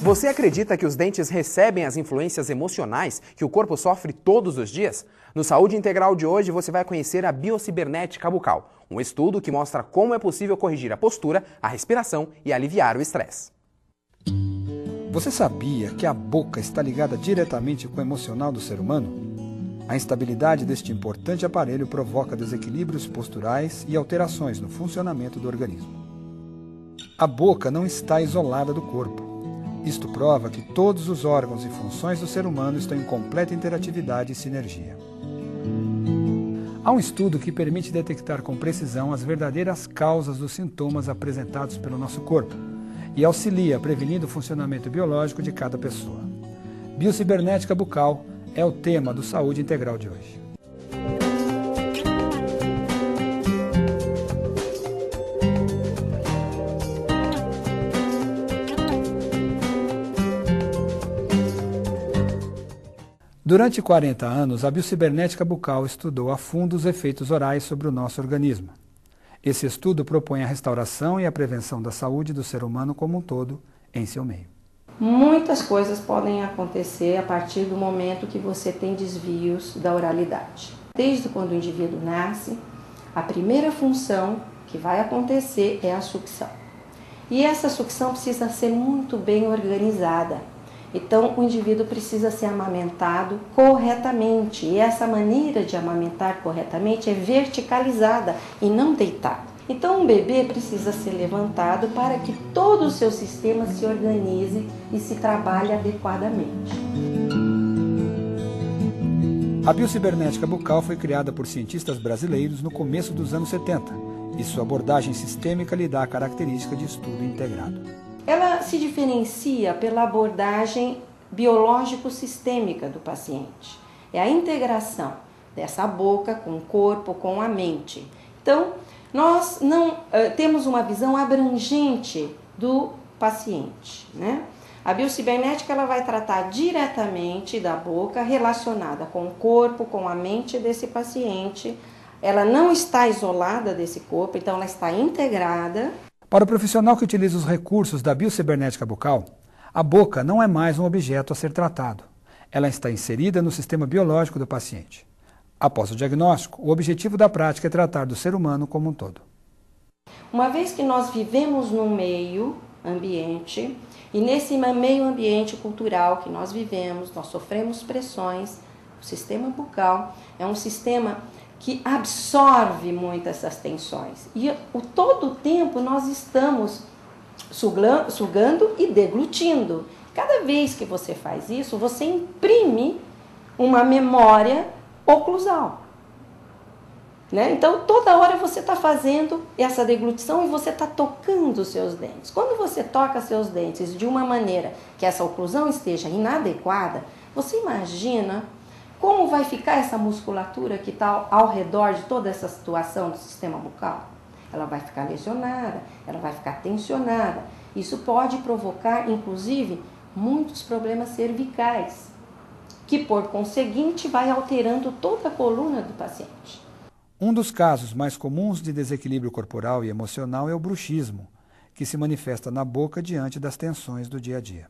Você acredita que os dentes recebem as influências emocionais que o corpo sofre todos os dias? No Saúde Integral de hoje você vai conhecer a biocibernética bucal, um estudo que mostra como é possível corrigir a postura, a respiração e aliviar o estresse. Você sabia que a boca está ligada diretamente com o emocional do ser humano? A instabilidade deste importante aparelho provoca desequilíbrios posturais e alterações no funcionamento do organismo. A boca não está isolada do corpo. Isto prova que todos os órgãos e funções do ser humano estão em completa interatividade e sinergia. Há um estudo que permite detectar com precisão as verdadeiras causas dos sintomas apresentados pelo nosso corpo e auxilia prevenindo o funcionamento biológico de cada pessoa. Biocibernética bucal é o tema do Saúde Integral de hoje. Durante 40 anos, a biocibernética bucal estudou a fundo os efeitos orais sobre o nosso organismo. Esse estudo propõe a restauração e a prevenção da saúde do ser humano como um todo em seu meio. Muitas coisas podem acontecer a partir do momento que você tem desvios da oralidade. Desde quando o indivíduo nasce, a primeira função que vai acontecer é a sucção. E essa sucção precisa ser muito bem organizada. Então, o indivíduo precisa ser amamentado corretamente. E essa maneira de amamentar corretamente é verticalizada e não deitada. Então, um bebê precisa ser levantado para que todo o seu sistema se organize e se trabalhe adequadamente. A biocibernética bucal foi criada por cientistas brasileiros no começo dos anos 70 e sua abordagem sistêmica lhe dá a característica de estudo integrado. Ela se diferencia pela abordagem biológico-sistêmica do paciente. É a integração dessa boca com o corpo, com a mente. Então, nós não temos uma visão abrangente do paciente, né? A biocibernética ela vai tratar diretamente da boca relacionada com o corpo, com a mente desse paciente. Ela não está isolada desse corpo, então ela está integrada. Para o profissional que utiliza os recursos da biocibernética bucal, a boca não é mais um objeto a ser tratado. Ela está inserida no sistema biológico do paciente. Após o diagnóstico, o objetivo da prática é tratar do ser humano como um todo. Uma vez que nós vivemos num meio ambiente, e nesse meio ambiente cultural que nós vivemos, nós sofremos pressões, o sistema bucal é um sistema que absorve muito essas tensões. E todo o tempo nós estamos sugando e deglutindo. Cada vez que você faz isso, você imprime uma memória oclusal. Né? Então, toda hora você está fazendo essa deglutição e você está tocando os seus dentes. Quando você toca seus dentes de uma maneira que essa oclusão esteja inadequada, você imagina como vai ficar essa musculatura que está ao redor de toda essa situação do sistema bucal? Ela vai ficar lesionada, ela vai ficar tensionada. Isso pode provocar, inclusive, muitos problemas cervicais, que por conseguinte vai alterando toda a coluna do paciente. Um dos casos mais comuns de desequilíbrio corporal e emocional é o bruxismo, que se manifesta na boca diante das tensões do dia a dia.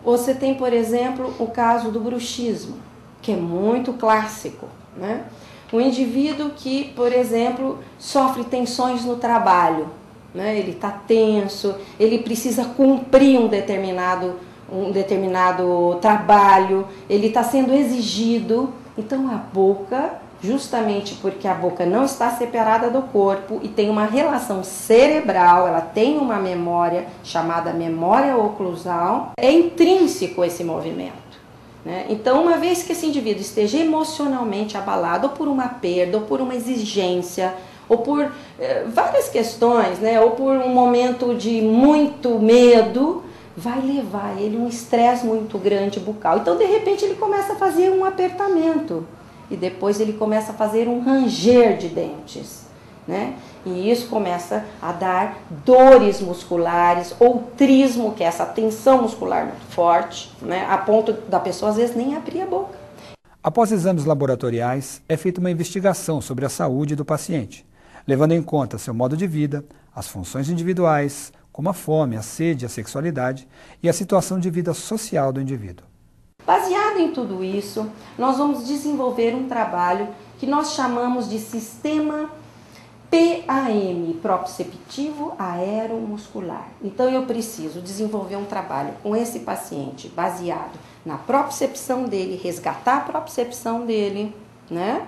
Você tem, por exemplo, o caso do bruxismo, que é muito clássico, né? Um indivíduo que, por exemplo, sofre tensões no trabalho, né? Ele está tenso, ele precisa cumprir um determinado trabalho, ele está sendo exigido. Então a boca, justamente porque a boca não está separada do corpo e tem uma relação cerebral, ela tem uma memória chamada memória oclusal, é intrínseco esse movimento. Então, uma vez que esse indivíduo esteja emocionalmente abalado, ou por uma perda, ou por uma exigência, ou por várias questões, né? Ou por um momento de muito medo, vai levar ele um estresse muito grande bucal. Então, de repente, ele começa a fazer um apertamento, e depois ele começa a fazer um ranger de dentes, né? E isso começa a dar dores musculares ou trismo, que é essa tensão muscular muito forte, né? A ponto da pessoa às vezes nem abrir a boca. Após exames laboratoriais, é feita uma investigação sobre a saúde do paciente, levando em conta seu modo de vida, as funções individuais, como a fome, a sede, a sexualidade e a situação de vida social do indivíduo. Baseado em tudo isso, nós vamos desenvolver um trabalho que nós chamamos de sistema PAM, proprioceptivo aeromuscular. Então eu preciso desenvolver um trabalho com esse paciente baseado na propriocepção dele, resgatar a propriocepção dele, né?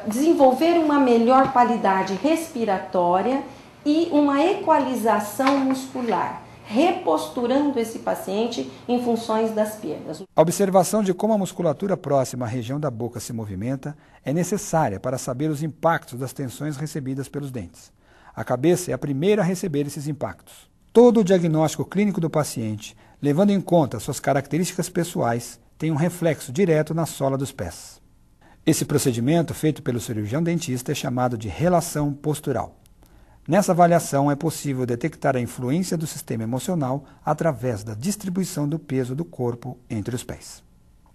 Desenvolver uma melhor qualidade respiratória e uma equalização muscular, reposturando esse paciente em funções das perdas. A observação de como a musculatura próxima à região da boca se movimenta é necessária para saber os impactos das tensões recebidas pelos dentes. A cabeça é a primeira a receber esses impactos. Todo o diagnóstico clínico do paciente, levando em conta suas características pessoais, tem um reflexo direto na sola dos pés. Esse procedimento, feito pelo cirurgião dentista, é chamado de relação postural. Nessa avaliação é possível detectar a influência do sistema emocional através da distribuição do peso do corpo entre os pés.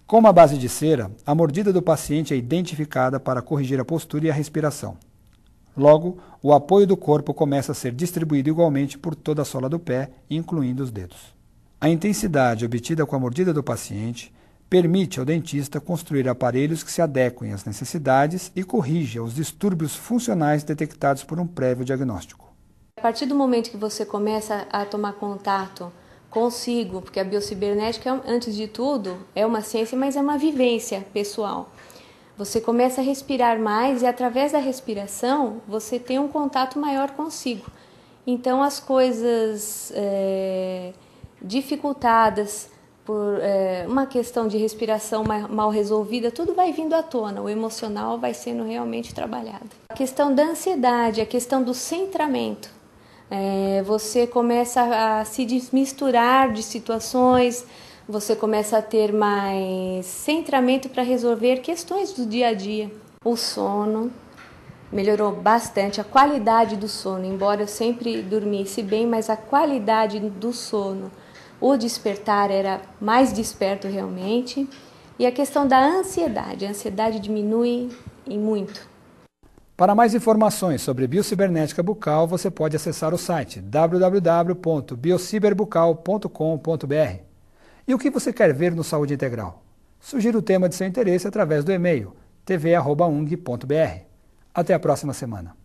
Com uma base de cera, a mordida do paciente é identificada para corrigir a postura e a respiração. Logo, o apoio do corpo começa a ser distribuído igualmente por toda a sola do pé, incluindo os dedos. A intensidade obtida com a mordida do paciente permite ao dentista construir aparelhos que se adequem às necessidades e corrija os distúrbios funcionais detectados por um prévio diagnóstico. A partir do momento que você começa a tomar contato consigo, porque a biocibernética, antes de tudo, é uma ciência, mas é uma vivência pessoal. Você começa a respirar mais e, através da respiração, você tem um contato maior consigo. Então, as coisas dificultadas por uma questão de respiração mal resolvida, tudo vai vindo à tona, o emocional vai sendo realmente trabalhado. A questão da ansiedade, a questão do centramento. Você começa a se desmisturar de situações, você começa a ter mais centramento para resolver questões do dia a dia. O sono melhorou bastante, a qualidade do sono, embora eu sempre dormisse bem, mas a qualidade do sono, o despertar era mais desperto realmente. E a questão da ansiedade, a ansiedade diminui e muito. Para mais informações sobre biocibernética bucal, você pode acessar o site www.biociberbucal.com.br. E o que você quer ver no Saúde Integral? Sugira o tema de seu interesse através do e-mail tv@ung.br. Até a próxima semana.